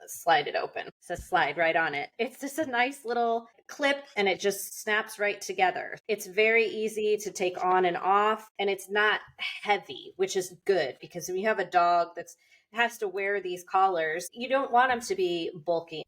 slide it open. It says slide right on it. It's just a nice little clip and it just snaps right together. It's very easy to take on and off, and it's not heavy, which is good because when you have a dog that has to wear these collars, you don't want them to be bulky.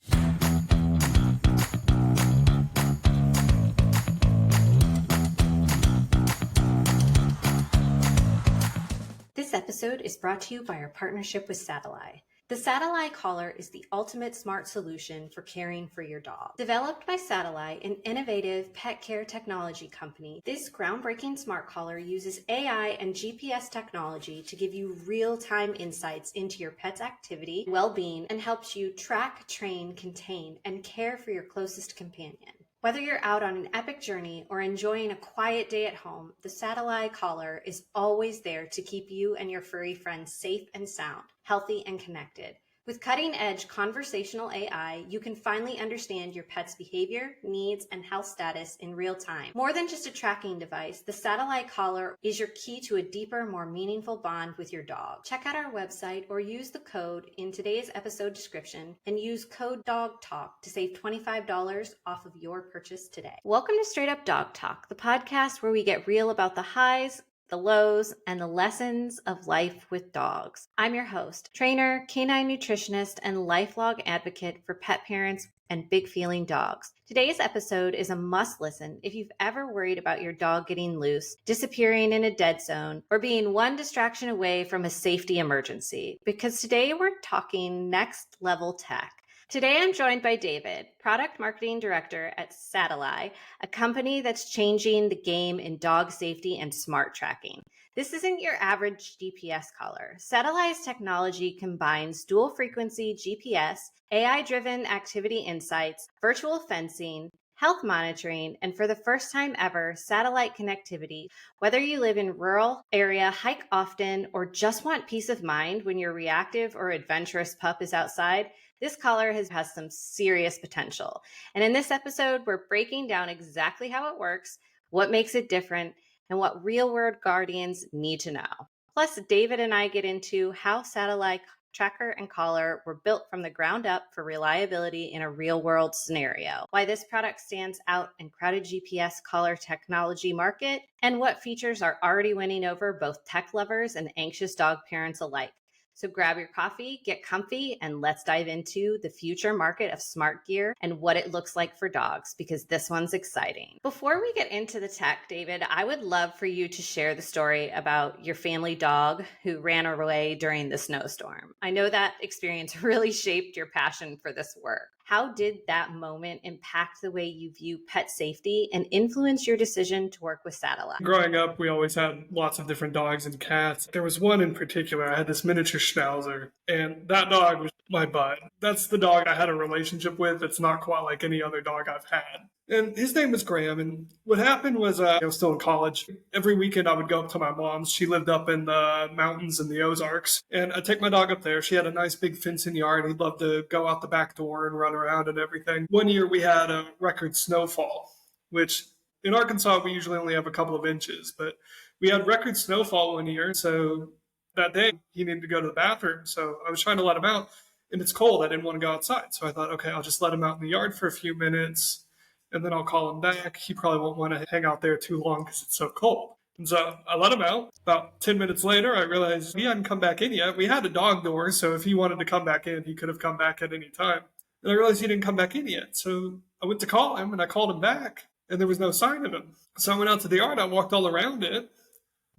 This episode is brought to you by our partnership with SATELLAI. The SATELLAI collar is the ultimate smart solution for caring for your dog. Developed by SATELLAI, an innovative pet care technology company, this groundbreaking smart collar uses AI and GPS technology to give you real-time insights into your pet's activity, well-being, and helps you track, train, contain, and care for your closest companion. Whether you're out on an epic journey or enjoying a quiet day at home, the SATELLAI collar is always there to keep you and your furry friends safe and sound, healthy and connected. With cutting-edge conversational AI, you can finally understand your pet's behavior, needs, and health status in real time. More than just a tracking device, the SATELLAI collar is your key to a deeper, more meaningful bond with your dog. Check out our website or use the code in today's episode description and use code DOGTALK to save $25 off of your purchase today. Welcome to Straight Up Dog Talk, the podcast where we get real about the highs, the lows, and the lessons of life with dogs. I'm your host, trainer, canine nutritionist, and lifelong advocate for pet parents and big feeling dogs. Today's episode is a must listen if you've ever worried about your dog getting loose, disappearing in a dead zone, or being one distraction away from a safety emergency. Because today we're talking next level tech. Today, I'm joined by David, Product Marketing Director at SATELLAI, a company that's changing the game in dog safety and smart tracking. This isn't your average GPS collar. SATELLAI's technology combines dual frequency GPS, AI-driven activity insights, virtual fencing, health monitoring, and for the first time ever, satellite connectivity. Whether you live in a rural area, hike often, or just want peace of mind when your reactive or adventurous pup is outside, this collar has some serious potential. And in this episode, we're breaking down exactly how it works, what makes it different, and what real-world guardians need to know. Plus, David and I get into how SATELLAI tracker and collar were built from the ground up for reliability in a real-world scenario, why this product stands out in crowded GPS collar technology market, and what features are already winning over both tech lovers and anxious dog parents alike. So grab your coffee, get comfy, and let's dive into the future market of smart gear and what it looks like for dogs, because this one's exciting. Before we get into the tech, David, I would love for you to share the story about your family dog who ran away during the snowstorm. I know that experience really shaped your passion for this work. How did that moment impact the way you view pet safety and influence your decision to work with SATELLAI? Growing up, we always had lots of different dogs and cats. There was one in particular. I had this miniature schnauzer, and that dog was my bud. That's the dog I had a relationship with. It's not quite like any other dog I've had. And his name was Graham. And what happened was I was still in college. Every weekend I would go up to my mom's. She lived up in the mountains in the Ozarks. And I'd take my dog up there. She had a nice big fenced yard. He'd love to go out the back door and run around and everything. One year we had a record snowfall, which in Arkansas we usually only have a couple of inches. But we had record snowfall one year. So that day he needed to go to the bathroom. So I was trying to let him out. And it's cold. I didn't want to go outside. So I thought, okay, I'll just let him out in the yard for a few minutes. And then I'll call him back. He probably won't want to hang out there too long because it's so cold. And so I let him out. About 10 minutes later, I realized he hadn't come back in yet. We had a dog door, so if he wanted to come back in, he could have come back at any time. And I realized he didn't come back in yet. So I went to call him, and I called him back, and there was no sign of him. So I went out to the yard. I walked all around it.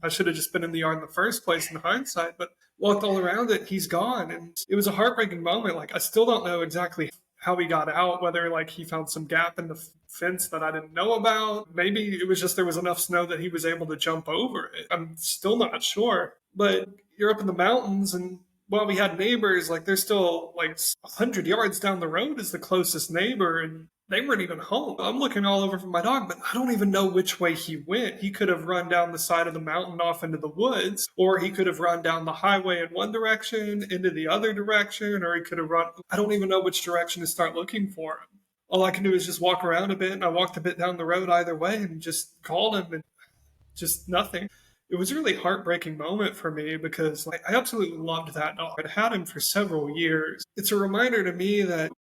I should have just been in the yard in the first place in hindsight, but walked all around it. He's gone. And it was a heartbreaking moment. Like, I still don't know exactly how he got out, whether like he found some gap in the fence that I didn't know about. Maybe it was just there was enough snow that he was able to jump over it. I'm still not sure. But you're up in the mountains, and while we had neighbors, like there's still like 100 yards down the road is the closest neighbor, and they weren't even home. I'm looking all over for my dog, but I don't even know which way he went. He could have run down the side of the mountain off into the woods, or he could have run down the highway in one direction, into the other direction, or he could have run. I don't even know which direction to start looking for him. All I can do is just walk around a bit, and I walked a bit down the road either way and just called him, and just nothing. It was a really heartbreaking moment for me because I absolutely loved that dog. I'd had him for several years. It's a reminder to me that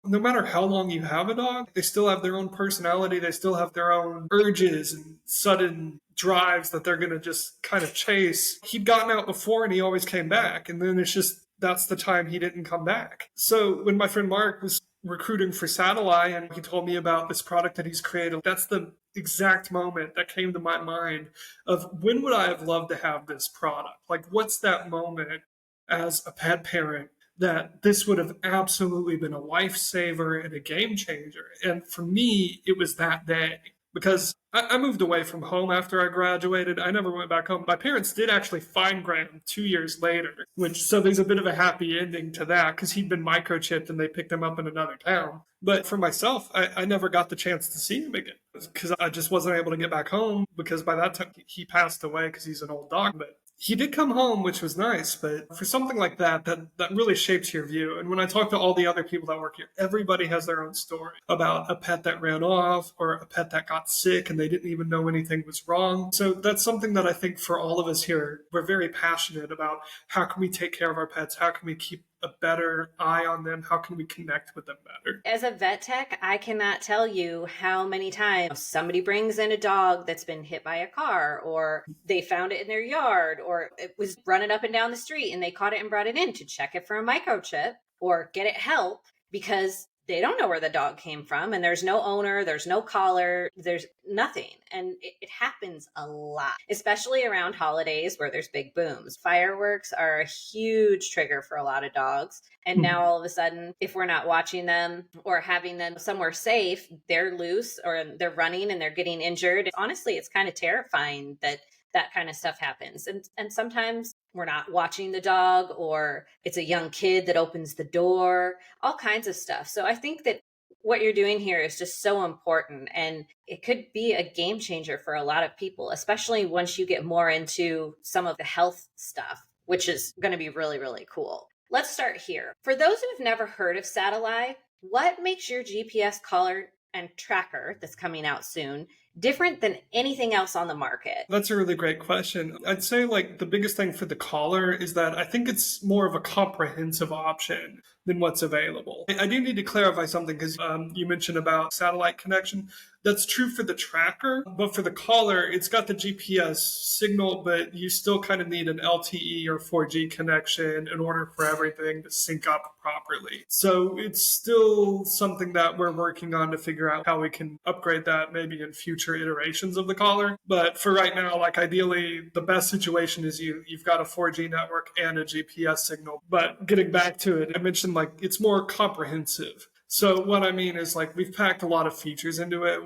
no matter how long you have a dog, they still have their own personality. They still have their own urges and sudden drives that they're going to just kind of chase. He'd gotten out before and he always came back. And then it's just that's the time he didn't come back. So when my friend Mark was recruiting for SATELLAI and he told me about this product that he's created, that's the exact moment that came to my mind of when would I have loved to have this product? Like, what's that moment as a pet parent that this would have absolutely been a lifesaver and a game changer? And for me, it was that day because I moved away from home after I graduated. I never went back home. My parents did actually find Graham 2 years later, so there's a bit of a happy ending to that because he'd been microchipped and they picked him up in another town. But for myself, I never got the chance to see him again because I just wasn't able to get back home because by that time he passed away because he's an old dog. But he did come home, which was nice, but for something like that really shapes your view. And when I talk to all the other people that work here, everybody has their own story about a pet that ran off or a pet that got sick and they didn't even know anything was wrong. So that's something that I think for all of us here, we're very passionate about. How can we take care of our pets? How can we keep a better eye on them? How can we connect with them better? As a vet tech, I cannot tell you how many times somebody brings in a dog that's been hit by a car, or they found it in their yard, or it was running up and down the street and they caught it and brought it in to check it for a microchip or get it help because they don't know where the dog came from and there's no owner, there's no collar, there's nothing. And it happens a lot, especially around holidays where there's big booms. Fireworks are a huge trigger for a lot of dogs. And now all of a sudden, if we're not watching them or having them somewhere safe, they're loose or they're running and they're getting injured. Honestly, it's kind of terrifying that that kind of stuff happens. And sometimes we're not watching the dog or it's a young kid that opens the door, all kinds of stuff. So I think that what you're doing here is just so important and it could be a game changer for a lot of people, especially once you get more into some of the health stuff, which is going to be really, really cool. Let's start here. For those who have never heard of SATELLAI, what makes your GPS collar and tracker that's coming out soon different than anything else on the market? That's a really great question. I'd say the biggest thing for the collar is that I think it's more of a comprehensive option than what's available. I do need to clarify something because you mentioned about satellite connection. That's true for the tracker, but for the collar, it's got the GPS signal, but you still kind of need an LTE or 4G connection in order for everything to sync up properly. So it's still something that we're working on to figure out how we can upgrade that maybe in future iterations of the collar. But for right now, ideally, the best situation is you've got a 4G network and a GPS signal. But getting back to it, I mentioned it's more comprehensive. So what I mean is we've packed a lot of features into it.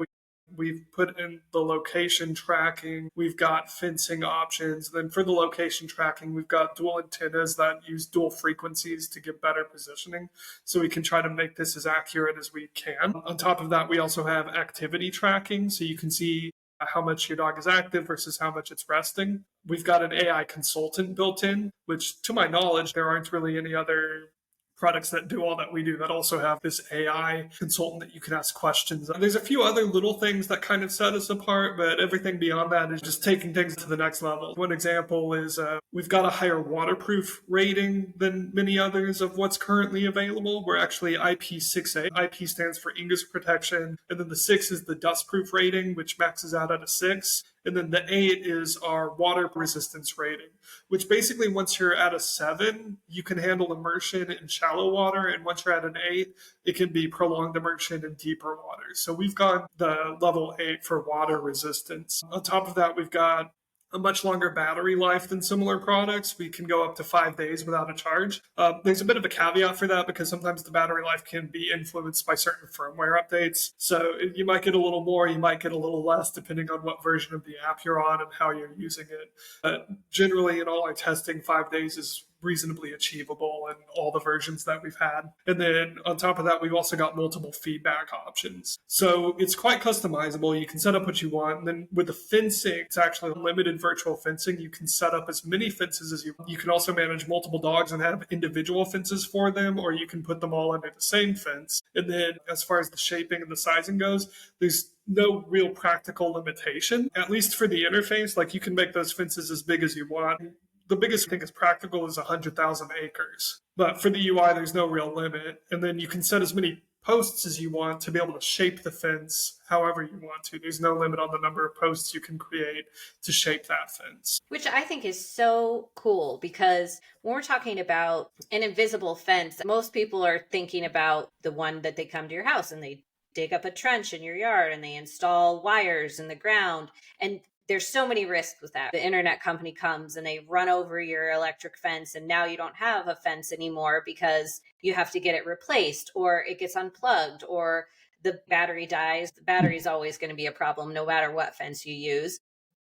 We've put in the location tracking. We've got fencing options. Then for the location tracking, we've got dual antennas that use dual frequencies to give better positioning. So we can try to make this as accurate as we can. On top of that, we also have activity tracking. So you can see how much your dog is active versus how much it's resting. We've got an AI consultant built in, which to my knowledge, there aren't really any other products that do all that we do that also have this AI consultant that you can ask questions. There's a few other little things that kind of set us apart, but everything beyond that is just taking things to the next level. One example is we've got a higher waterproof rating than many others of what's currently available. We're actually IP6A. IP stands for English protection, and then the 6 is the dustproof rating, which maxes out at a 6. And then the 8 is our water resistance rating, which basically once you're at a 7, you can handle immersion in shallow water. And once you're at an 8, it can be prolonged immersion in deeper water. So we've got the level 8 for water resistance. On top of that, we've got a much longer battery life than similar products. We can go up to 5 days without a charge. There's a bit of a caveat for that because sometimes the battery life can be influenced by certain firmware updates. So you might get a little more, you might get a little less, depending on what version of the app you're on and how you're using it. But generally, in all our testing, 5 days is reasonably achievable in all the versions that we've had. And then on top of that, we've also got multiple feedback options. So it's quite customizable. You can set up what you want. And then with the fencing, it's actually limited virtual fencing. You can set up as many fences as you want. You can also manage multiple dogs and have individual fences for them, or you can put them all under the same fence. And then as far as the shaping and the sizing goes, there's no real practical limitation, at least for the interface. Like, you can make those fences as big as you want. The biggest thing is practical is 100,000 acres. But for the UI, there's no real limit. And then you can set as many posts as you want to be able to shape the fence however you want to. There's no limit on the number of posts you can create to shape that fence. Which I think is so cool, because when we're talking about an invisible fence, most people are thinking about the one that they come to your house and they dig up a trench in your yard and they install wires in the ground. And there's so many risks with that. The internet company comes and they run over your electric fence, and now you don't have a fence anymore because you have to get it replaced, or it gets unplugged, or the battery dies. The battery is always going to be a problem no matter what fence you use.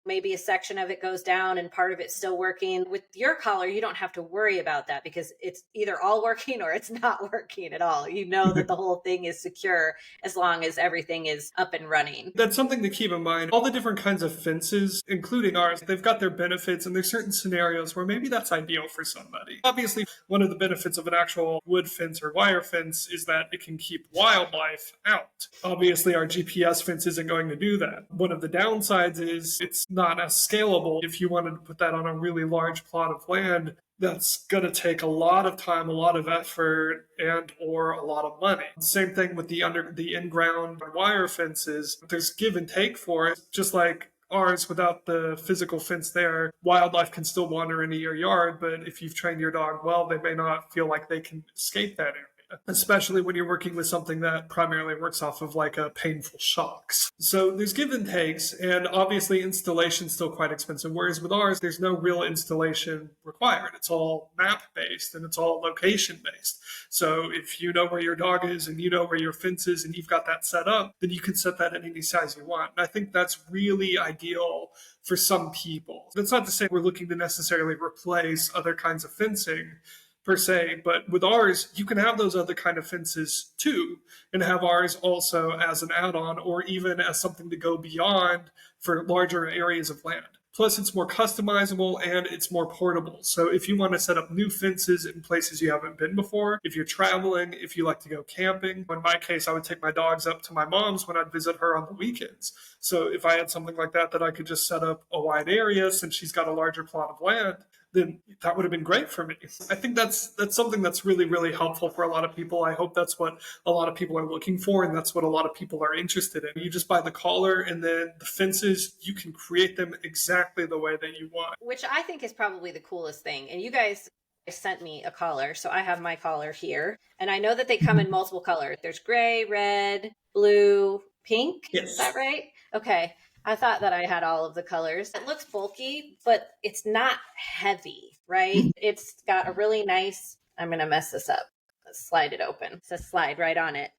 Maybe a section of it goes down and part of it's still working. With your collar, you don't have to worry about that because it's either all working or it's not working at all. You know that the whole thing is secure as long as everything is up and running. That's something to keep in mind. All the different kinds of fences, including ours, they've got their benefits, and there's certain scenarios where maybe that's ideal for somebody. Obviously, one of the benefits of an actual wood fence or wire fence is that it can keep wildlife out. Obviously, our GPS fence isn't going to do that. One of the downsides is it's not as scalable. If you wanted to put that on a really large plot of land, that's going to take a lot of time, a lot of effort, and or a lot of money. Same thing with the in-ground wire fences. There's give and take for it. Just like ours, without the physical fence there, wildlife can still wander into your yard, but if you've trained your dog well, they may not feel like they can escape that area. Especially when you're working with something that primarily works off of like a painful shocks. So there's give and takes, and obviously installation's still quite expensive. Whereas with ours, there's no real installation required. It's all map based and it's all location based. So if you know where your dog is and you know where your fence is and you've got that set up, then you can set that at any size you want. And I think that's really ideal for some people. That's not to say we're looking to necessarily replace other kinds of fencing per se, but with ours, you can have those other kind of fences too, and have ours also as an add-on or even as something to go beyond for larger areas of land. Plus, it's more customizable and it's more portable. So if you want to set up new fences in places you haven't been before, if you're traveling, if you like to go camping, in my case, I would take my dogs up to my mom's when I'd visit her on the weekends. So if I had something like that I could just set up a wide area since she's got a larger plot of land, then that would have been great for me. I think that's something that's really, really helpful for a lot of people. I hope that's what a lot of people are looking for, and that's what a lot of people are interested in. You just buy the collar, and then the fences, you can create them exactly the way that you want. Which I think is probably the coolest thing. And you guys sent me a collar, so I have my collar here. And I know that they come in multiple colors. There's gray, red, blue, pink. Yes. Is that right? Okay. I thought that I had all of the colors. It looks bulky, but it's not heavy, right? It's got a really nice, I'm going to mess this up. Let's slide it open. It says slide right on it.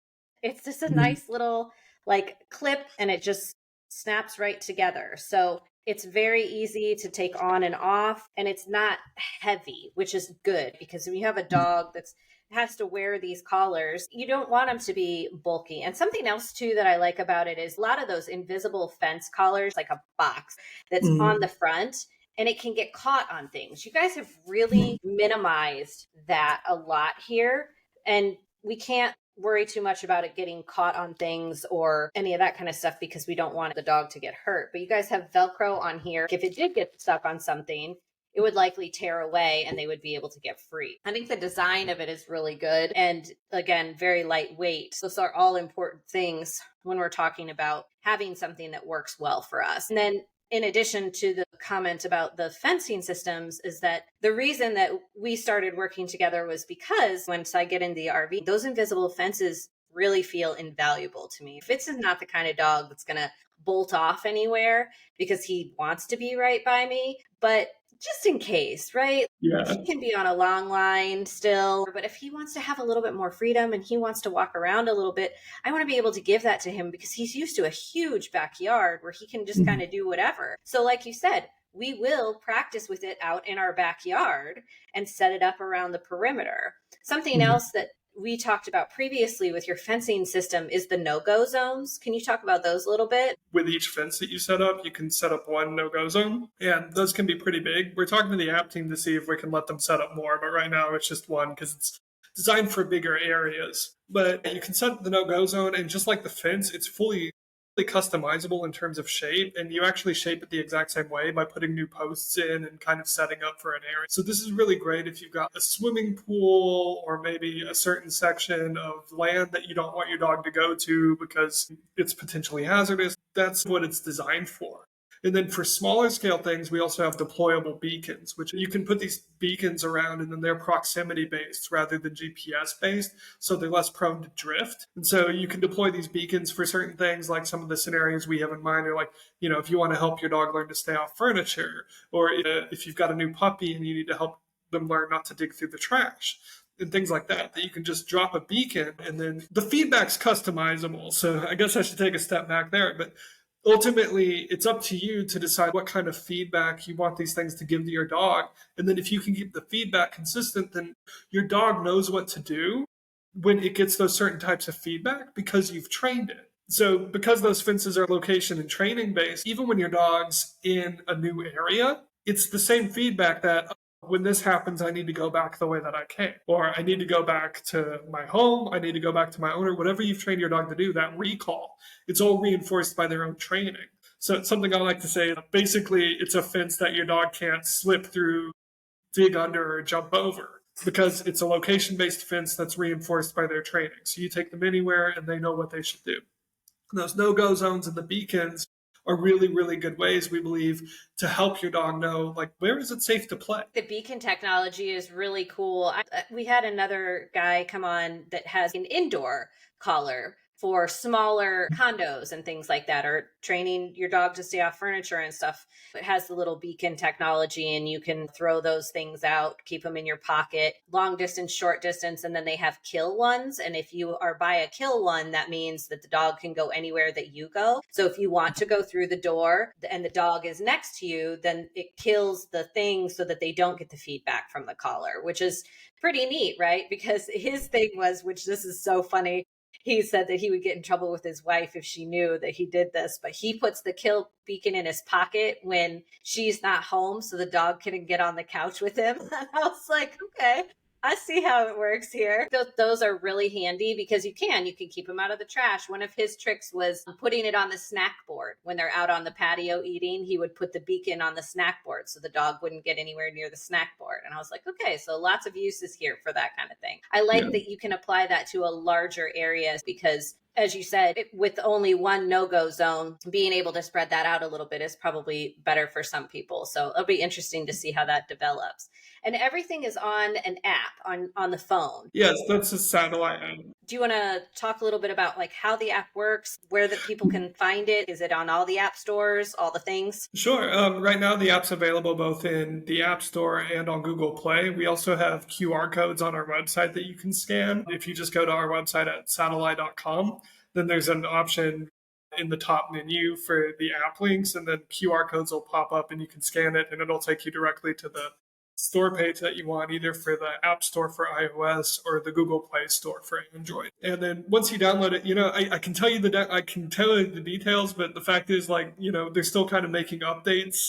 It's just a nice little like clip, and it just snaps right together. So it's very easy to take on and off, and it's not heavy, which is good, because when you have a dog that's has to wear these collars, you don't want them to be bulky. And something else too that I like about it is a lot of those invisible fence collars, like a box that's on the front, and it can get caught on things. You guys have really minimized that a lot here, and we can't worry too much about it getting caught on things or any of that kind of stuff because we don't want the dog to get hurt. But you guys have Velcro on here. If it did get stuck on something, it would likely tear away and they would be able to get free. I think the design of it is really good. And again, very lightweight. Those are all important things when we're talking about having something that works well for us. And then in addition to the comment about the fencing systems, is that the reason that we started working together was because once I get in the RV, those invisible fences really feel invaluable to me. Fitz is not the kind of dog that's going to bolt off anywhere because he wants to be right by me, but just in case, right? Yeah. He can be on a long line still, but if he wants to have a little bit more freedom and he wants to walk around a little bit, I want to be able to give that to him because he's used to a huge backyard where he can just kind of do whatever. So like you said, we will practice with it out in our backyard and set it up around the perimeter. Something Mhm. else that we talked about previously with your fencing system is the no-go zones. Can you talk about those a little bit? With each fence that you set up, you can set up one no-go zone, and those can be pretty big. We're talking to the app team to see if we can let them set up more, but right now it's just one because it's designed for bigger areas. But you can set the no-go zone, and just like the fence, it's fully customizable in terms of shape, and you actually shape it the exact same way by putting new posts in and kind of setting up for an area. So this is really great if you've got a swimming pool or maybe a certain section of land that you don't want your dog to go to because it's potentially hazardous. That's what it's designed for. And then for smaller scale things, we also have deployable beacons, which you can put these beacons around and then they're proximity based rather than GPS based. So they're less prone to drift. And so you can deploy these beacons for certain things, like some of the scenarios we have in mind are like, if you want to help your dog learn to stay off furniture, or if you've got a new puppy and you need to help them learn not to dig through the trash and things like that you can just drop a beacon and then the feedback's customizable. So I guess I should take a step back there, but ultimately it's up to you to decide what kind of feedback you want these things to give to your dog. And then if you can keep the feedback consistent, then your dog knows what to do when it gets those certain types of feedback because you've trained it. So because those fences are location and training based, even when your dog's in a new area, it's the same feedback that when this happens, I need to go back the way that I came, or I need to go back to my home, I need to go back to my owner, whatever you've trained your dog to do, that recall, it's all reinforced by their own training. So it's something I like to say, basically, it's a fence that your dog can't slip through, dig under, or jump over because it's a location-based fence that's reinforced by their training. So you take them anywhere and they know what they should do. And those no-go zones and the beacons are really, really good ways, we believe, to help your dog know, like, where is it safe to play? The beacon technology is really cool. We had another guy come on that has an indoor collar for smaller condos and things like that, or training your dog to stay off furniture and stuff. It has the little beacon technology and you can throw those things out, keep them in your pocket, long distance, short distance, and then they have kill ones. And if you are by a kill one, that means that the dog can go anywhere that you go. So if you want to go through the door and the dog is next to you, then it kills the thing so that they don't get the feedback from the collar, which is pretty neat, right? Because his thing was, which this is so funny, he said that he would get in trouble with his wife if she knew that he did this, but he puts the kill beacon in his pocket when she's not home so the dog can get on the couch with him. And I was like, okay, I see how it works here. Those are really handy because you can keep them out of the trash. One of his tricks was putting it on the snack board. When they're out on the patio eating, he would put the beacon on the snack board so the dog wouldn't get anywhere near the snack board. And I was like, okay, so lots of uses here for that kind of thing. I like that you can apply that to a larger area because, as you said, with only one no-go zone, being able to spread that out a little bit is probably better for some people. So it'll be interesting to see how that develops. And everything is on an app on the phone. Yes, that's a satellite app. Do you want to talk a little bit about like how the app works, where the people can find it? Is it on all the app stores, all the things? Sure. Right now, the app's available both in the App Store and on Google Play. We also have QR codes on our website that you can scan. If you just go to our website at SATELLAI.com, then there's an option in the top menu for the app links, and then QR codes will pop up and you can scan it and it'll take you directly to the store page that you want, either for the App Store for iOS or the Google Play Store for Android. And then once you download it, I can tell you the details, but the fact is, they're still kind of making updates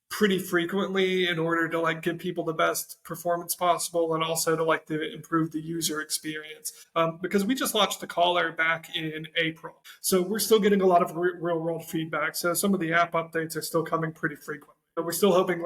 pretty frequently in order to give people the best performance possible and also to improve the user experience. Because we just launched the collar back in April, so we're still getting a lot of real world feedback. So some of the app updates are still coming pretty frequently. But we're still hoping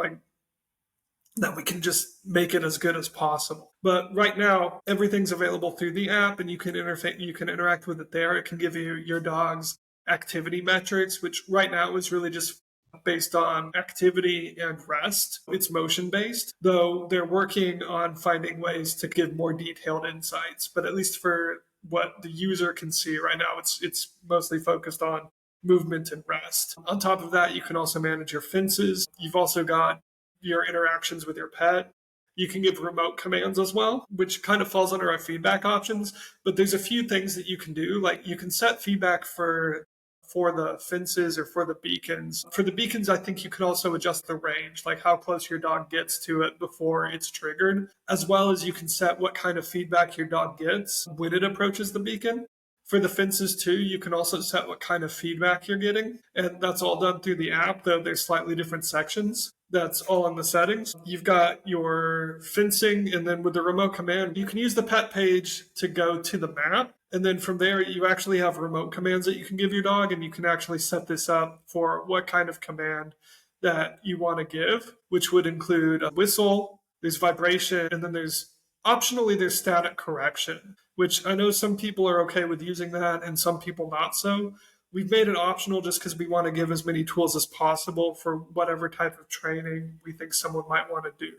that we can just make it as good as possible. But right now, everything's available through the app and you can interact with it there. It can give you your dog's activity metrics, which right now is really just based on activity and rest. It's motion based, though they're working on finding ways to give more detailed insights. But at least for what the user can see right now, it's mostly focused on movement and rest. On top of that, you can also manage your fences. You've also got your interactions with your pet. You can give remote commands as well, which kind of falls under our feedback options. But there's a few things that you can do. Like you can set feedback for for the fences or for the beacons. For the beacons, I think you can also adjust the range, like how close your dog gets to it before it's triggered, as well as you can set what kind of feedback your dog gets when it approaches the beacon. For the fences too, you can also set what kind of feedback you're getting. And that's all done through the app, though there's slightly different sections. That's all in the settings. You've got your fencing, and then with the remote command, you can use the pet page to go to the map. And then from there, you actually have remote commands that you can give your dog, and you can actually set this up for what kind of command that you want to give, which would include a whistle, there's vibration, and then optionally there's static correction, which I know some people are okay with using that and some people not so. We've made it optional just because we want to give as many tools as possible for whatever type of training we think someone might want to do.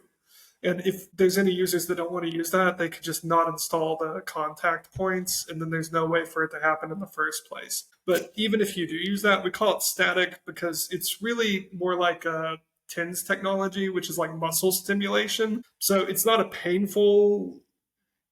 And if there's any users that don't want to use that, they could just not install the contact points, and then there's no way for it to happen in the first place. But even if you do use that, we call it static because it's really more like a TENS technology, which is like muscle stimulation. So it's not a painful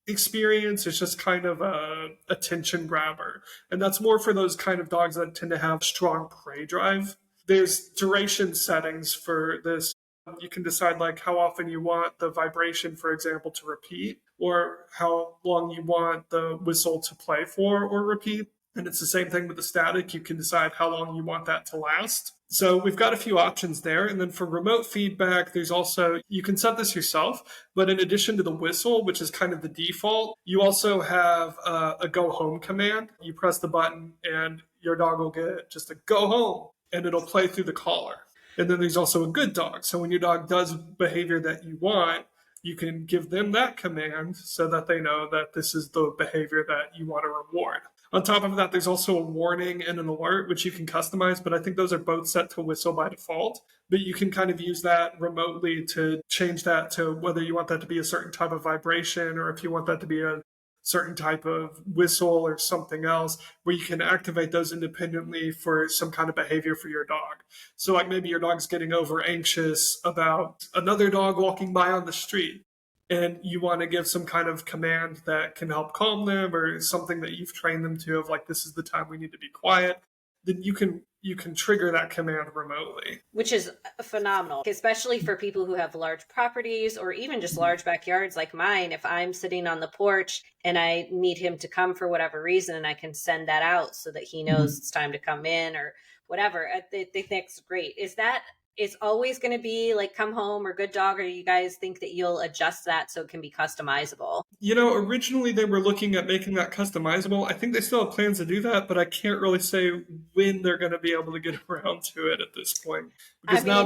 experience. It's just kind of a attention grabber. And that's more for those kind of dogs that tend to have strong prey drive. There's duration settings for this. You can decide like how often you want the vibration, for example, to repeat, or how long you want the whistle to play for or repeat. And it's the same thing with the static. You can decide how long you want that to last. So we've got a few options there. And then for remote feedback, there's also, you can set this yourself, but in addition to the whistle, which is kind of the default, you also have a go home command. You press the button and your dog will get just a go home, and it'll play through the collar. And then there's also a good dog. So when your dog does behavior that you want, you can give them that command so that they know that this is the behavior that you want to reward. On top of that, there's also a warning and an alert, which you can customize, but I think those are both set to whistle by default. But you can kind of use that remotely to change that to whether you want that to be a certain type of vibration or if you want that to be a certain type of whistle or something else, where you can activate those independently for some kind of behavior for your dog. So like maybe your dog's getting over anxious about another dog walking by on the street, and you want to give some kind of command that can help calm them or something that you've trained them to, of like, this is the time we need to be quiet, then you can trigger that command remotely. Which is phenomenal, especially for people who have large properties or even just large backyards like mine. If I'm sitting on the porch and I need him to come for whatever reason, and I can send that out so that he knows it's time to come in or whatever, they think it's great. Is that it's always going to be like come home or good dog, or you guys think that you'll adjust that so it can be customizable? You know, originally they were looking at making that customizable. I think they still have plans to do that, but I can't really say when they're going to be able to get around to it at this point. Because now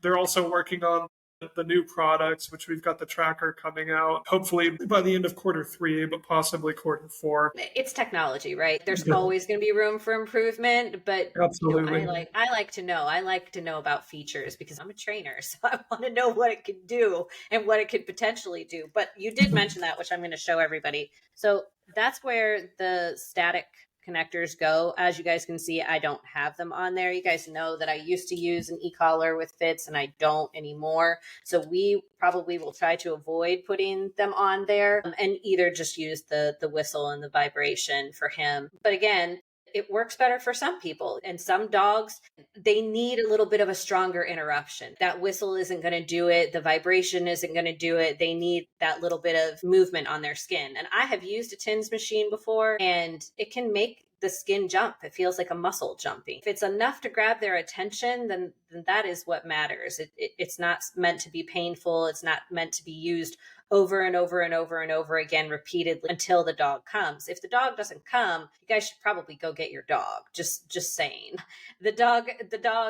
they're also working on the new products, which we've got the tracker coming out, hopefully by the end of Q3, but possibly Q4. It's technology, right? There's always going to be room for improvement, but absolutely. I like to know about features because I'm a trainer, so I want to know what it could do and what it could potentially do. But you did mention that, which I'm going to show everybody. So that's where the static connectors go. As you guys can see, I don't have them on there. You guys know that I used to use an e-collar with Fitz and I don't anymore. So we probably will try to avoid putting them on there and either just use the whistle and the vibration for him. But again, it works better for some people, and some dogs, they need a little bit of a stronger interruption. That whistle isn't going to do it. The vibration isn't going to do it. They need that little bit of movement on their skin. And I have used a TENS machine before, and it can make the skin jump. It feels like a muscle jumping. If it's enough to grab their attention, then that is what matters. It's not meant to be painful. It's not meant to be used over and over and over and over again repeatedly until the dog comes. If the dog doesn't come, you guys should probably go get your dog. Just saying. The dog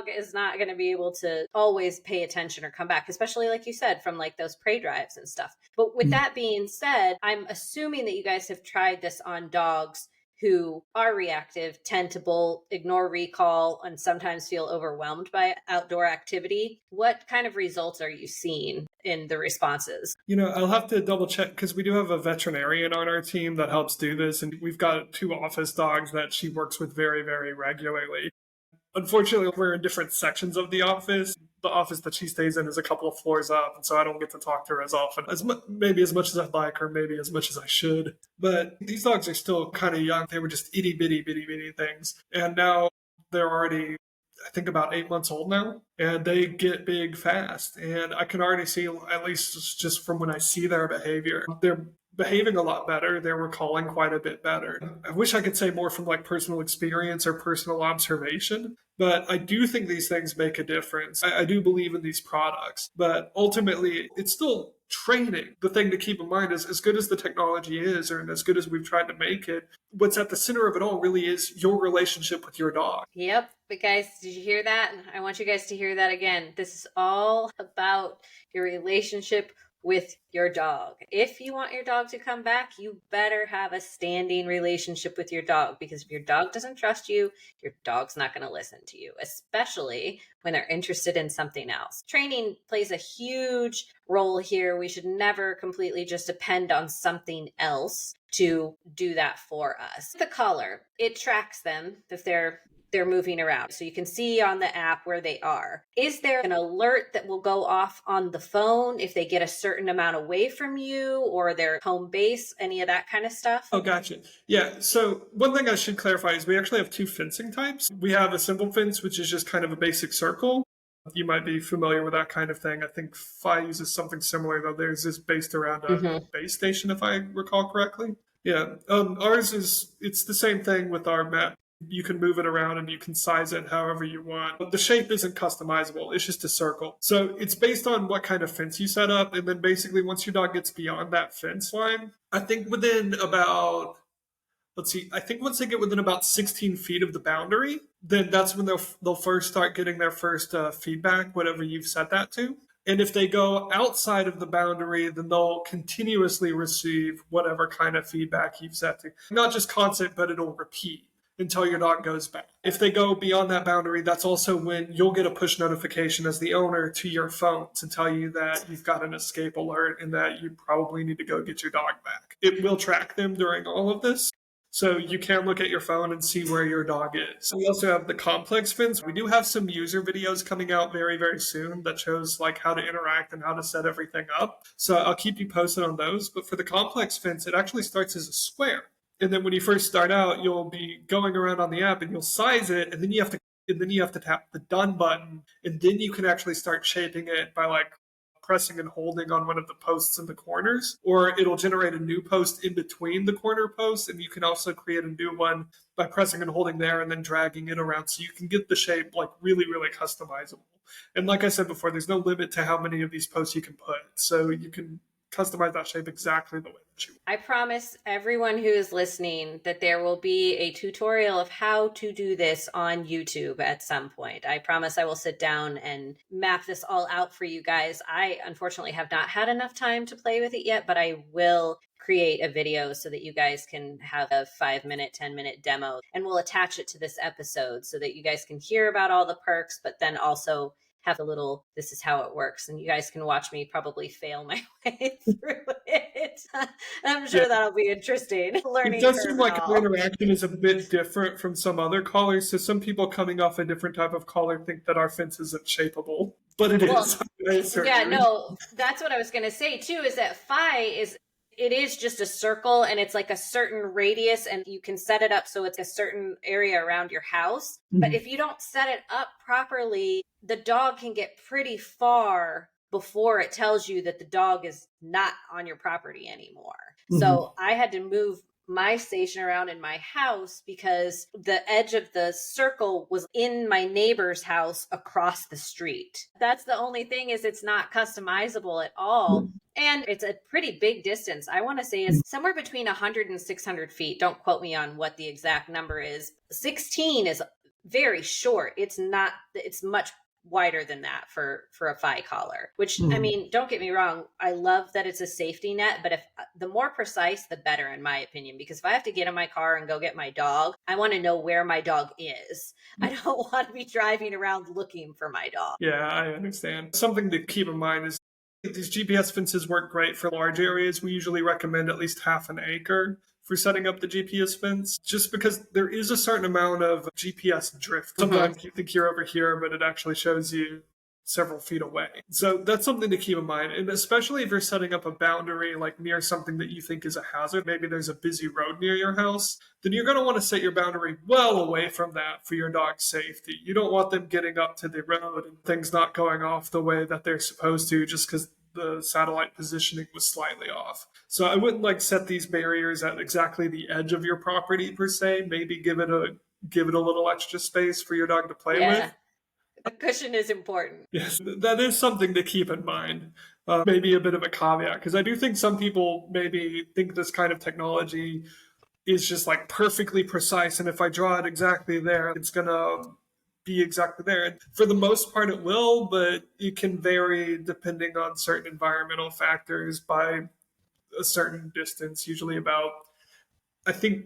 is not going to be able to always pay attention or come back, especially like you said, from like those prey drives and stuff. But with that being said, I'm assuming that you guys have tried this on dogs who are reactive, tend to bolt, ignore recall, and sometimes feel overwhelmed by outdoor activity. What kind of results are you seeing in the responses? You know, I'll have to double check because we do have a veterinarian on our team that helps do this. And we've got 2 office dogs that she works with very, very regularly. Unfortunately, we're in different sections of the office. The office that she stays in is a couple of floors up, and so I don't get to talk to her as often, maybe as much as I'd like, or maybe as much as I should. But these dogs are still kind of young. They were just itty bitty things. And now they're already, I think, about 8 months old now, and they get big fast. And I can already see, at least just from when I see their behavior, they're behaving a lot better. They're recalling quite a bit better. I wish I could say more from like personal experience or personal observation, but I do think these things make a difference. I do believe in these products, but ultimately it's still training. The thing to keep in mind is, as good as the technology is, or as good as we've tried to make it, what's at the center of it all really is your relationship with your dog. Yep. But guys, did you hear that? I want you guys to hear that again. This is all about your relationship with your dog. If you want your dog to come back, you better have a standing relationship with your dog, because if your dog doesn't trust you, your dog's not going to listen to you, especially when they're interested in something else. Training plays a huge role here. We should never completely just depend on something else to do that for us. The collar, it tracks them if they're moving around. So you can see on the app where they are. Is there an alert that will go off on the phone if they get a certain amount away from you or their home base, any of that kind of stuff? Oh, gotcha. Yeah. So one thing I should clarify is we actually have two fencing types. We have a simple fence, which is just kind of a basic circle. You might be familiar with that kind of thing. I think Fi uses something similar, though. Theirs is based around a base station, if I recall correctly. Yeah. Ours it's the same thing with our map. You can move it around and you can size it however you want. But the shape isn't customizable. It's just a circle. So it's based on what kind of fence you set up. And then basically once your dog gets beyond that fence line, I think within about, I think once they get within about 16 feet of the boundary, then that's when they'll first start getting their first feedback, whatever you've set that to. And if they go outside of the boundary, then they'll continuously receive whatever kind of feedback you've set to. Not just constant, but it'll repeat until your dog goes back. If they go beyond that boundary, that's also when you'll get a push notification as the owner to your phone to tell you that you've got an escape alert and that you probably need to go get your dog back. It will track them during all of this. So you can look at your phone and see where your dog is. We also have the complex fence. We do have some user videos coming out very, very soon that shows like how to interact and how to set everything up. So I'll keep you posted on those. But for the complex fence, it actually starts as a square. And then when you first start out, you'll be going around on the app and you'll size it, and then you have to tap the done button, and then you can actually start shaping it by like pressing and holding on one of the posts in the corners, or it'll generate a new post in between the corner posts, and you can also create a new one by pressing and holding there and then dragging it around, so you can get the shape like really, really customizable. And like I said before, there's no limit to how many of these posts you can put, so you can customize that shape exactly the way that you want. I promise everyone who is listening that there will be a tutorial of how to do this on YouTube at some point. I promise I will sit down and map this all out for you guys. I unfortunately have not had enough time to play with it yet, but I will create a video so that you guys can have a 5-minute, 10-minute demo, and we'll attach it to this episode so that you guys can hear about all the perks, but then also have a little, this is how it works. And you guys can watch me probably fail my way through it. I'm sure that'll be interesting. Learning. It does seem like our interaction is a bit different from some other collars. So some people coming off a different type of collar think that our fence isn't shapeable, but it is. Yeah, no, that's what I was going to say too, is that it is just a circle, and it's like a certain radius, and you can set it up so it's a certain area around your house. Mm-hmm. But if you don't set it up properly, the dog can get pretty far before it tells you that the dog is not on your property anymore. Mm-hmm. So I had to move my station around in my house because the edge of the circle was in my neighbor's house across the street. That's the only thing, is it's not customizable at all. Mm-hmm. And it's a pretty big distance. I want to say it's somewhere between 100 and 600 feet. Don't quote me on what the exact number is. 16 is very short. It's much wider than that for a Fi collar, which, I mean, don't get me wrong. I love that it's a safety net, but if the more precise, the better, in my opinion, because if I have to get in my car and go get my dog, I want to know where my dog is. I don't want to be driving around looking for my dog. Yeah, I understand. Something to keep in mind is these GPS fences work great for large areas. We usually recommend at least half an acre for setting up the GPS fence, just because there is a certain amount of GPS drift. Sometimes you think you're over here, but it actually shows you several feet away. So that's something to keep in mind. And especially if you're setting up a boundary like near something that you think is a hazard, maybe there's a busy road near your house, then you're going to want to set your boundary well away from that for your dog's safety. You don't want them getting up to the road and things not going off the way that they're supposed to just because the satellite positioning was slightly off. So I wouldn't like set these barriers at exactly the edge of your property per se. Maybe give it a little extra space for your dog to play with. The cushion is important. Yes, that is something to keep in mind. Maybe a bit of a caveat, because I do think some people maybe think this kind of technology is just like perfectly precise. And if I draw it exactly there, it's going to be exactly there. And for the most part, it will, but it can vary depending on certain environmental factors by a certain distance, usually about, I think,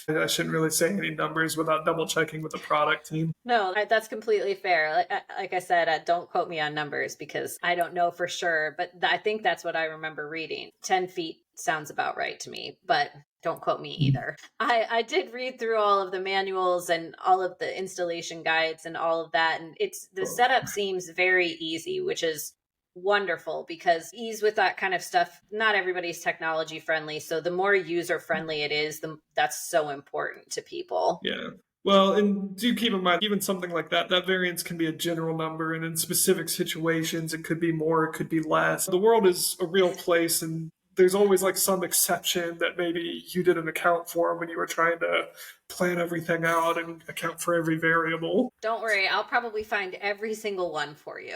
I shouldn't really say any numbers without double checking with the product team. No, that's completely fair. Like I said, don't quote me on numbers because I don't know for sure, but I think that's what I remember reading. 10 feet sounds about right to me, but don't quote me either. I did read through all of the manuals and all of the installation guides and all of that. And the setup seems very easy, which is wonderful because ease with that kind of stuff, not everybody's technology friendly. So the more user friendly it is, that's so important to people. Yeah. Well, and do keep in mind, even something like that variance can be a general number, and in specific situations, it could be more, it could be less. The world is a real place, and there's always like some exception that maybe you didn't account for when you were trying to plan everything out and account for every variable. Don't worry, I'll probably find every single one for you.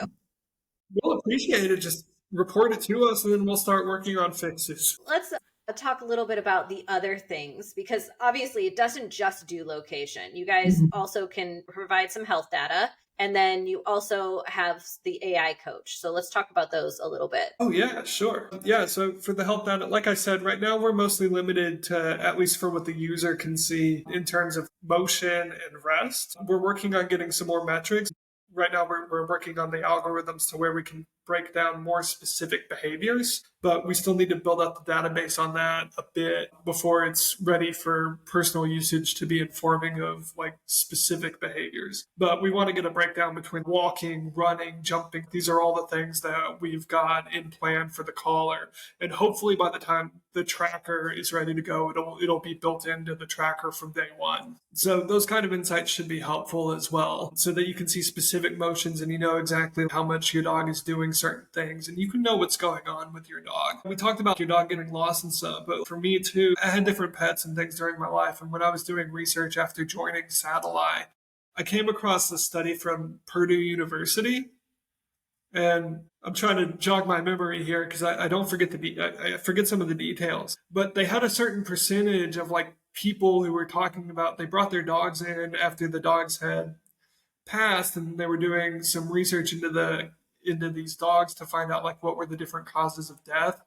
We'll appreciate it. Just report it to us, and then we'll start working on fixes. Let's talk a little bit about the other things, because obviously it doesn't just do location. You guys also can provide some health data, and then you also have the AI coach. So let's talk about those a little bit. Oh, yeah, sure. Yeah, so for the health data, like I said, right now we're mostly limited to, at least for what the user can see in terms of motion and rest. We're working on getting some more metrics. Right now, we're working on the algorithms to where we can break down more specific behaviors, but we still need to build up the database on that a bit before it's ready for personal usage to be informing of like specific behaviors. But we want to get a breakdown between walking, running, jumping. These are all the things that we've got in plan for the caller. And hopefully by the time the tracker is ready to go, it'll be built into the tracker from day one. So those kind of insights should be helpful as well, so that you can see specific motions and you know exactly how much your dog is doing certain things, and you can know what's going on with your dog. We talked about your dog getting lost and stuff, but for me too, I had different pets and things during my life. And when I was doing research after joining SATELLAI, I came across this study from Purdue University. And I'm trying to jog my memory here because I don't forget I forget some of the details. But they had a certain percentage of like people who were talking about, they brought their dogs in after the dogs had passed, and they were doing some research into these dogs to find out like what were the different causes of death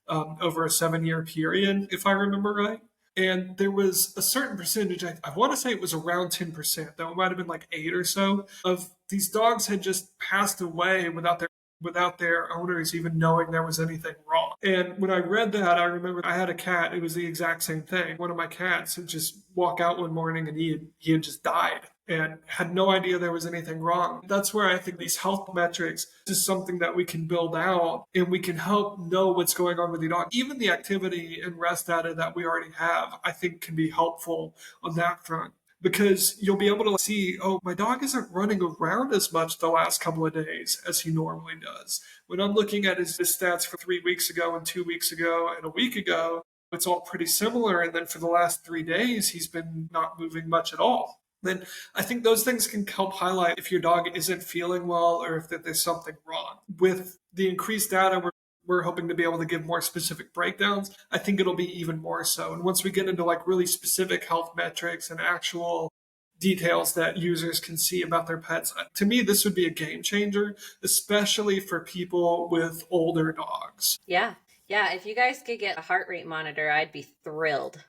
over a 7-year period, if I remember right. And there was a certain percentage, I want to say it was around 10%, though it might have been like 8 or so, of these dogs had just passed away without their owners even knowing there was anything wrong. And when I read that, I remember I had a cat. It was the exact same thing. One of my cats would just walk out one morning and he had just died and had no idea there was anything wrong. That's where I think these health metrics is something that we can build out, and we can help know what's going on with your dog. Even the activity and rest data that we already have, I think can be helpful on that front. Because you'll be able to see, oh, my dog isn't running around as much the last couple of days as he normally does. When I'm looking at his stats for 3 weeks ago and 2 weeks ago and a week ago, it's all pretty similar. And then for the last 3 days, he's been not moving much at all. Then I think those things can help highlight if your dog isn't feeling well or if there's something wrong. With the increased data, we're hoping to be able to give more specific breakdowns. I think it'll be even more so. And once we get into like really specific health metrics and actual details that users can see about their pets, to me, this would be a game changer, especially for people with older dogs. Yeah. If you guys could get a heart rate monitor, I'd be thrilled.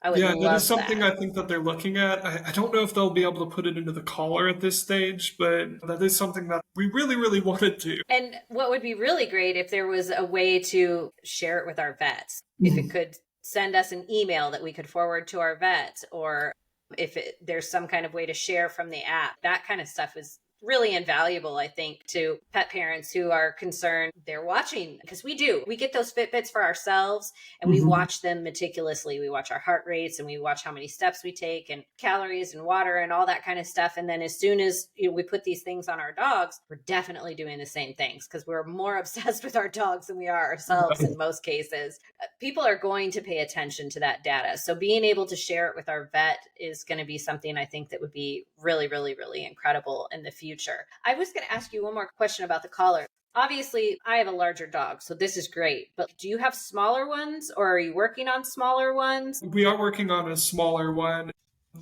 I would love that is something that. I think that they're looking at. I don't know if they'll be able to put it into the collar at this stage, but that is something that we really, really wanted to. And what would be really great if there was a way to share it with our vets. If it could send us an email that we could forward to our vets, or if there's some kind of way to share from the app. That kind of stuff is really invaluable, I think, to pet parents who are concerned. They're watching, because we get those Fitbits for ourselves, and we Mhm. watch them meticulously. We watch our heart rates, and we watch how many steps we take and calories and water and all that kind of stuff. And then as soon as we put these things on our dogs, we're definitely doing the same things, because we're more obsessed with our dogs than we are ourselves in most cases. People are going to pay attention to that data. So being able to share it with our vet is going to be something I think that would be really, really, really incredible in the future. I was going to ask you one more question about the collar. Obviously, I have a larger dog, so this is great. But do you have smaller ones, or are you working on smaller ones? We are working on a smaller one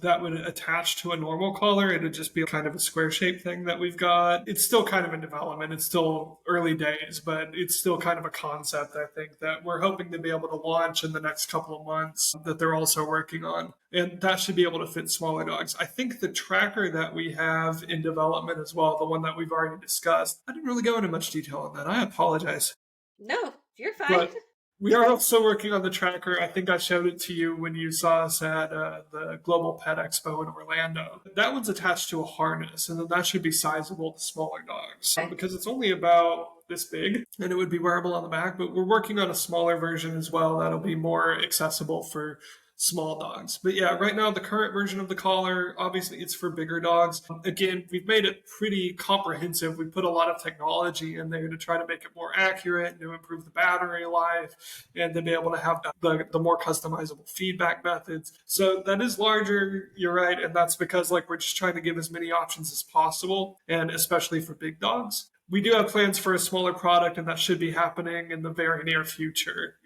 that would attach to a normal collar. It would just be kind of a square shaped thing that we've got. It's still kind of in development. It's still early days, but it's still kind of a concept, I think, that we're hoping to be able to launch in the next couple of months that they're also working on. And that should be able to fit smaller dogs. I think the tracker that we have in development as well, the one that we've already discussed, I didn't really go into much detail on that. I apologize. No, you're fine. But we are also working on the tracker. I think I showed it to you when you saw us at the Global Pet Expo in Orlando. That one's attached to a harness, and then that should be sizable to smaller dogs Okay. because it's only about this big and it would be wearable on the back. But we're working on a smaller version as well that'll be more accessible for small dogs. But yeah, right now the current version of the collar, obviously it's for bigger dogs. Again, we've made it pretty comprehensive. We put a lot of technology in there to try to make it more accurate, to improve the battery life, and to be able to have the more customizable feedback methods. So that is larger, you're right, and that's because like we're just trying to give as many options as possible, and especially for big dogs. We do have plans for a smaller product, and that should be happening in the very near future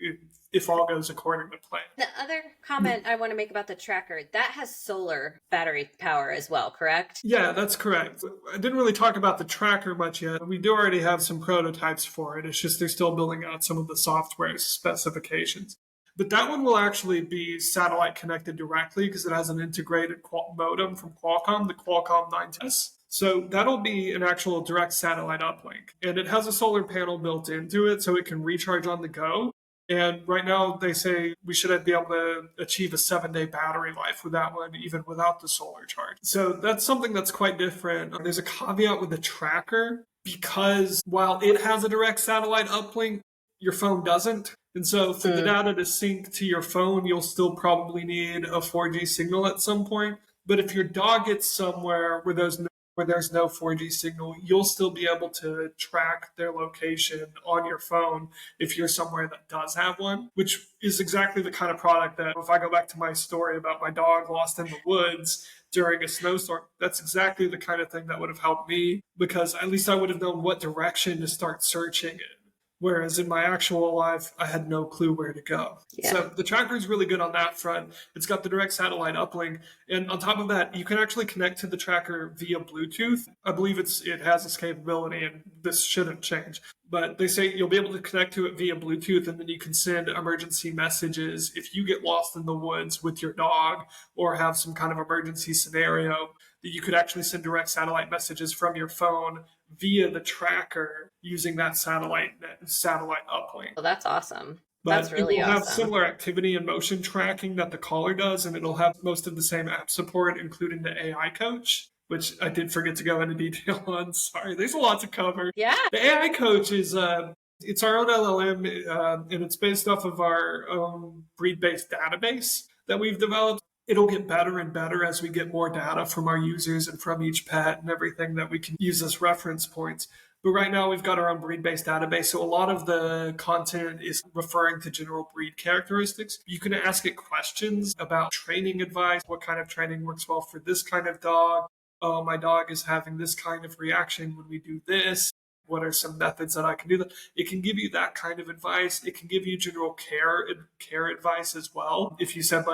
if all goes according to plan. The other comment I want to make about the tracker, that has solar battery power as well, correct? Yeah, that's correct. I didn't really talk about the tracker much yet. We do already have some prototypes for it. It's just they're still building out some of the software specifications. But that one will actually be satellite connected directly because it has an integrated modem from Qualcomm, the Qualcomm 910S. So that'll be an actual direct satellite uplink. And it has a solar panel built into it so it can recharge on the go. And right now, they say we should be able to achieve a 7-day battery life with that one, even without the solar charge. So that's something that's quite different. There's a caveat with the tracker because while it has a direct satellite uplink, your phone doesn't. And so for the data to sync to your phone, you'll still probably need a 4G signal at some point. But if your dog gets somewhere where there's no 4G signal, you'll still be able to track their location on your phone if you're somewhere that does have one, which is exactly the kind of product that, if I go back to my story about my dog lost in the woods during a snowstorm, that's exactly the kind of thing that would have helped me because at least I would have known what direction to start searching in. Whereas in my actual life, I had no clue where to go. Yeah. So the tracker is really good on that front. It's got the direct satellite uplink. And on top of that, you can actually connect to the tracker via Bluetooth. I believe it has this capability, and this shouldn't change. But they say you'll be able to connect to it via Bluetooth, and then you can send emergency messages if you get lost in the woods with your dog or have some kind of emergency scenario, that you could actually send direct satellite messages from your phone via the tracker using that satellite uplink. Well, that's awesome. But That's it really will have awesome. similar activity and motion tracking that the collar does, and it'll have most of the same app support, including the AI coach, which I did forget to go into detail on. Sorry, there's a lot to cover. Yeah. The AI coach is it's our own LLM, and it's based off of our own breed-based database that we've developed. It'll get better and better as we get more data from our users and from each pet and everything that we can use as reference points. But right now we've got our own breed-based database, so a lot of the content is referring to general breed characteristics. You can ask it questions about training advice, what kind of training works well for this kind of dog. Oh, my dog is having this kind of reaction when we do this. What are some methods that I can do that? It can give you that kind of advice. It can give you general care advice as well. If you said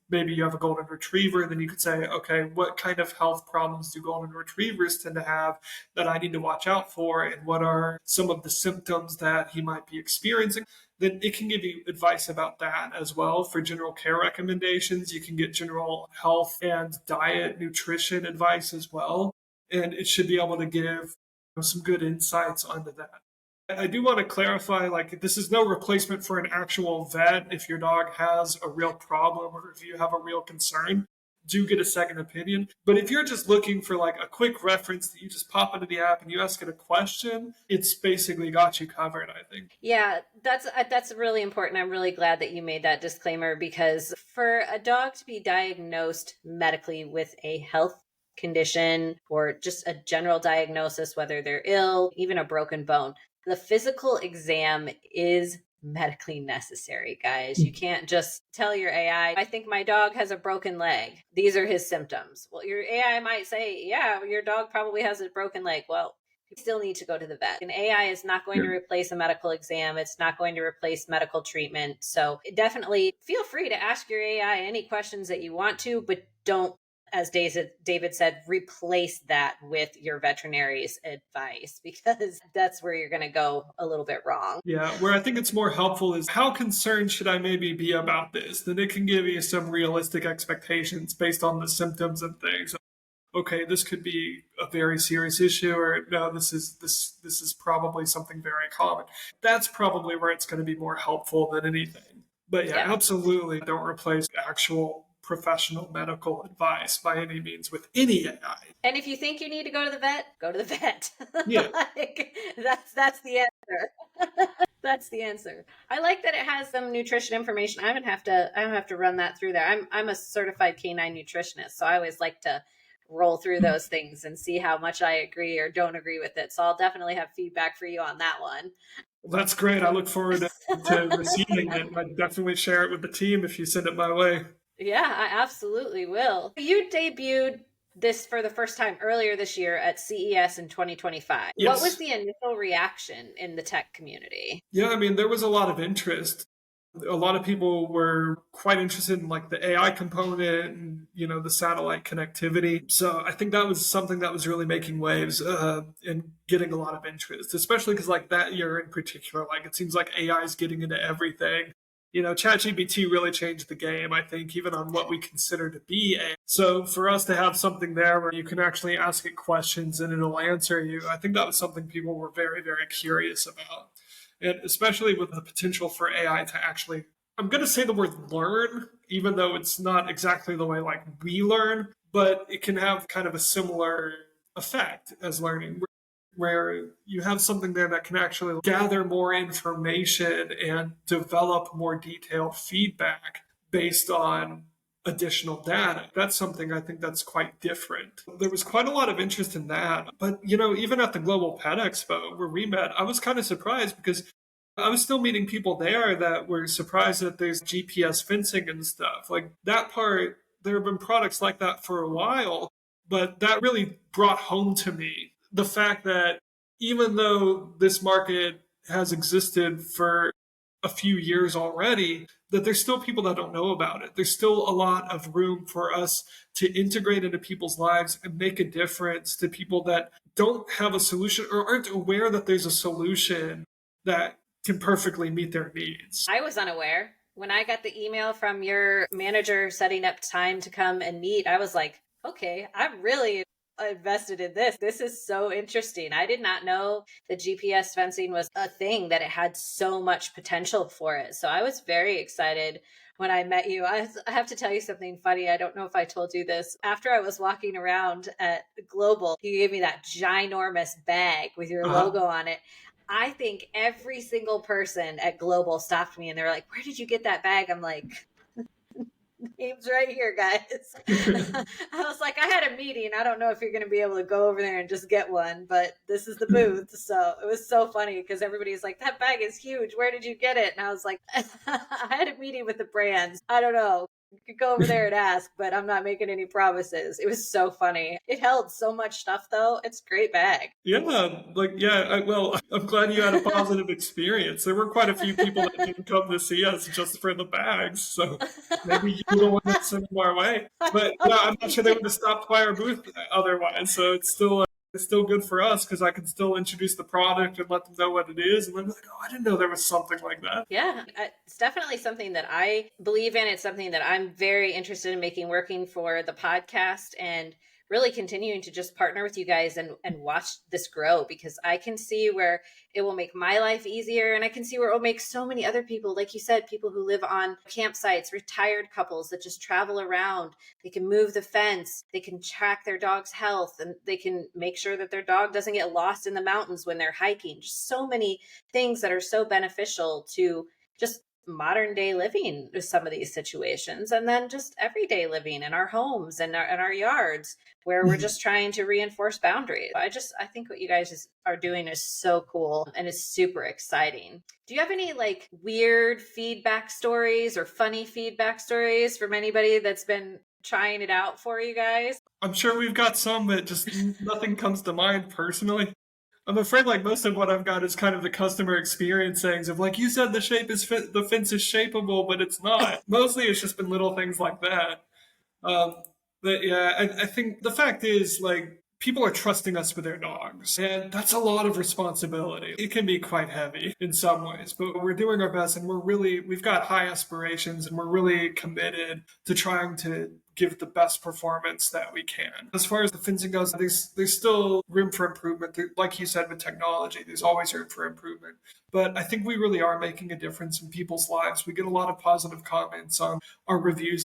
maybe you have a golden retriever, then you could say, okay, what kind of health problems do golden retrievers tend to have that I need to watch out for? And what are some of the symptoms that he might be experiencing? Then it can give you advice about that as well for general care recommendations. You can get general health and diet, nutrition advice as well. And it should be able to give some good insights onto that. I do want to clarify, this is no replacement for an actual vet if your dog has a real problem or if you have a real concern. do get a second opinion. But if you're just looking for like a quick reference that you just pop into the app and you ask it a question, it's basically got you covered, I think. Yeah, that's really important. I'm really glad that you made that disclaimer, because for a dog to be diagnosed medically with a health condition or just a general diagnosis, whether they're ill, even a broken bone, the physical exam is medically necessary, guys. You can't just tell your AI, I think my dog has a broken leg. These are his symptoms. Well, your AI might say, yeah, your dog probably has a broken leg. Well, you still need to go to the vet. An AI is not going to replace a medical exam. It's not going to replace medical treatment. So definitely feel free to ask your AI any questions that you want to, but don't, as David said, replace that with your veterinary's advice, because that's where you're going to go a little bit wrong. Yeah, where I think it's more helpful is how concerned should I maybe be about this? Then it can give you some realistic expectations based on the symptoms and things. Okay, this could be a very serious issue, or no, this is probably something very common. That's probably where it's going to be more helpful than anything. But yeah, absolutely don't replace actual professional medical advice by any means with any AI. And if you think you need to go to the vet, go to the vet. Yeah. Like, that's the answer. That's the answer. I like that it has some nutrition information. I don't have to run that through there. I'm a certified canine nutritionist, so I always like to roll through those things and see how much I agree or don't agree with it. So I'll definitely have feedback for you on that one. Well, that's great. I look forward to receiving it. I'd definitely share it with the team if you send it my way. Yeah, I absolutely will. You debuted this for the first time earlier this year at CES in 2025. Yes. What was the initial reaction in the tech community? Yeah, I mean, there was a lot of interest. A lot of people were quite interested in like the AI component and, the satellite connectivity. So I think that was something that was really making waves and getting a lot of interest, especially because like that year in particular, like it seems like AI is getting into everything. ChatGPT really changed the game, I think, even on what we consider to be AI. So for us to have something there where you can actually ask it questions and it'll answer you, I think that was something people were very, very curious about. And especially with the potential for AI to actually, I'm going to say the word learn, even though it's not exactly the way like we learn, but it can have kind of a similar effect as learning, where you have something there that can actually gather more information and develop more detailed feedback based on additional data. That's something I think that's quite different. There was quite a lot of interest in that. But, even at the Global Pet Expo where we met, I was kind of surprised because I was still meeting people there that were surprised that there's GPS fencing and stuff. Like that part, there have been products like that for a while, but that really brought home to me the fact that even though this market has existed for a few years already, that there's still people that don't know about it. There's still a lot of room for us to integrate into people's lives and make a difference to people that don't have a solution or aren't aware that there's a solution that can perfectly meet their needs. I was unaware. When I got the email from your manager setting up time to come and meet, I was like, okay, I'm really invested in this. This is so interesting. I did not know that GPS fencing was a thing, that it had so much potential for it. So I was very excited when I met you. I have to tell you something funny. I don't know if I told you this. After I was walking around at Global, you gave me that ginormous bag with your logo on it. I think every single person at Global stopped me and they're like, where did you get that bag? I'm like, name's right here, guys. I was like, I had a meeting. I don't know if you're going to be able to go over there and just get one, but this is the booth. So it was so funny because everybody's like, that bag is huge. Where did you get it? And I was like, I had a meeting with the brands. I don't know. You could go over there and ask, but I'm not making any promises. It was so funny. It held so much stuff, though. It's a great bag. Yeah, well, I'm glad you had a positive experience. There were quite a few people that didn't come to see us just for the bags, so maybe you were the one that sent them our way. But yeah, I'm not sure they would have stopped by our booth otherwise, so it's still good for us because I can still introduce the product and let them know what it is. And then like, oh, I didn't know there was something like that. Yeah, it's definitely something that I believe in. It's something that I'm very interested in making working for the podcast. And really continuing to just partner with you guys and watch this grow, because I can see where it will make my life easier. And I can see where it will make so many other people, like you said, people who live on campsites, retired couples that just travel around. They can move the fence, they can track their dog's health, and they can make sure that their dog doesn't get lost in the mountains when they're hiking. Just so many things that are so beneficial to just modern day living with some of these situations, and then just everyday living in our homes and our yards, where we're just trying to reinforce boundaries. I think what you guys are doing is so cool and it's super exciting. Do you have any like weird feedback stories or funny feedback stories from anybody that's been trying it out for you guys? I'm sure we've got some, but just nothing comes to mind personally. I'm afraid like most of what I've got is kind of the customer experience things of like, you said the fence is shapeable, but it's not. Mostly it's just been little things like that. Um, but yeah, I think the fact is like people are trusting us with their dogs, and that's a lot of responsibility. It can be quite heavy in some ways, but we're doing our best, and we've got high aspirations, and we're really committed to trying to give the best performance that we can. As far as the fencing goes, there's still room for improvement. Like you said, with technology, there's always room for improvement. But I think we really are making a difference in people's lives. We get a lot of positive comments on our reviews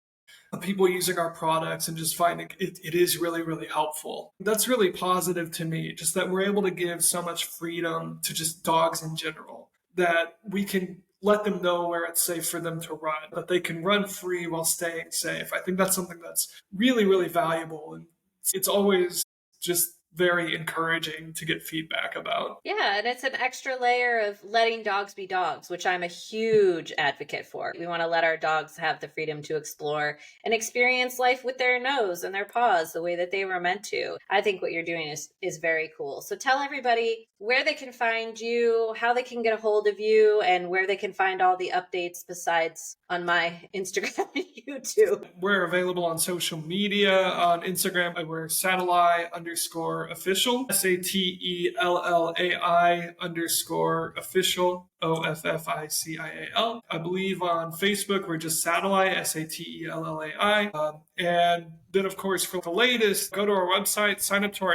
of people using our products and just finding it is really, really helpful. That's really positive to me, just that we're able to give so much freedom to just dogs in general, that we can let them know where it's safe for them to run, that they can run free while staying safe. I think that's something that's really, really valuable. And it's always just very encouraging to get feedback about. Yeah, and it's an extra layer of letting dogs be dogs, which I'm a huge advocate for. We want to let our dogs have the freedom to explore and experience life with their nose and their paws the way that they were meant to. I think what you're doing is very cool. So tell everybody where they can find you, how they can get a hold of you, and where they can find all the updates besides on my Instagram and YouTube. We're available on social media. On Instagram, we're SATELLAI_official. SATELLAI_official. OFFICIAL. I believe on Facebook we're just SATELLAI, SATELLAI. And then, of course, for the latest, go to our website, sign up to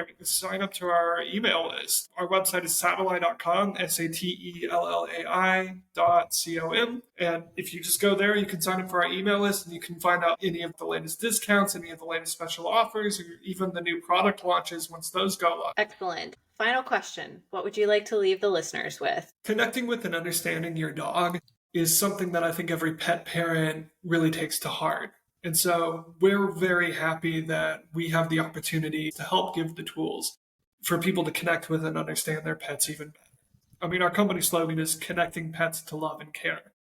our email list. Our website is SATELLAI.com, SATELLAI.com. And if you just go there, you can sign up for our email list, and you can find out any of the latest discounts, any of the latest special offers, or even the new product launches once those go live. Excellent. Final question. What would you like to leave the listeners with? Connecting with and understanding your dog is something that I think every pet parent really takes to heart. And so we're very happy that we have the opportunity to help give the tools for people to connect with and understand their pets even better. I mean, our company slogan is connecting pets to love and care.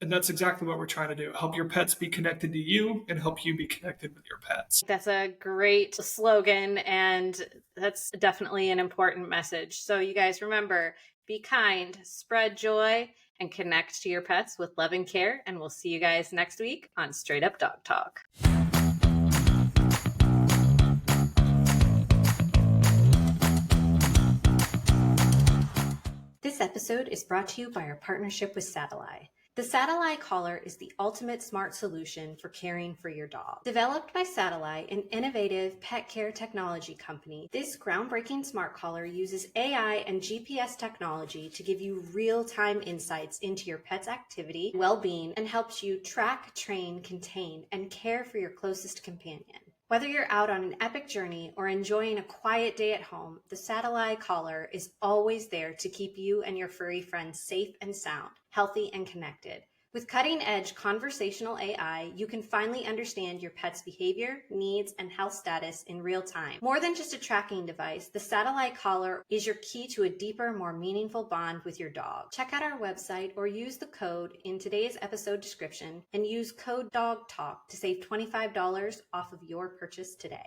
And that's exactly what we're trying to do. Help your pets be connected to you and help you be connected with your pets. That's a great slogan, and that's definitely an important message. So you guys remember, be kind, spread joy, and connect to your pets with love and care. And we'll see you guys next week on Straight Up Dog Talk. This episode is brought to you by our partnership with SATELLAI. The SATELLAI collar is the ultimate smart solution for caring for your dog. Developed by SATELLAI, an innovative pet care technology company, this groundbreaking smart collar uses AI and GPS technology to give you real-time insights into your pet's activity, well-being, and helps you track, train, contain, and care for your closest companion. Whether you're out on an epic journey or enjoying a quiet day at home, the SATELLAI collar is always there to keep you and your furry friends safe and sound, healthy and connected. With cutting-edge conversational AI, you can finally understand your pet's behavior, needs, and health status in real time. More than just a tracking device, the SATELLAI collar is your key to a deeper, more meaningful bond with your dog. Check out our website or use the code in today's episode description and use code DOGTALK to save $25 off of your purchase today.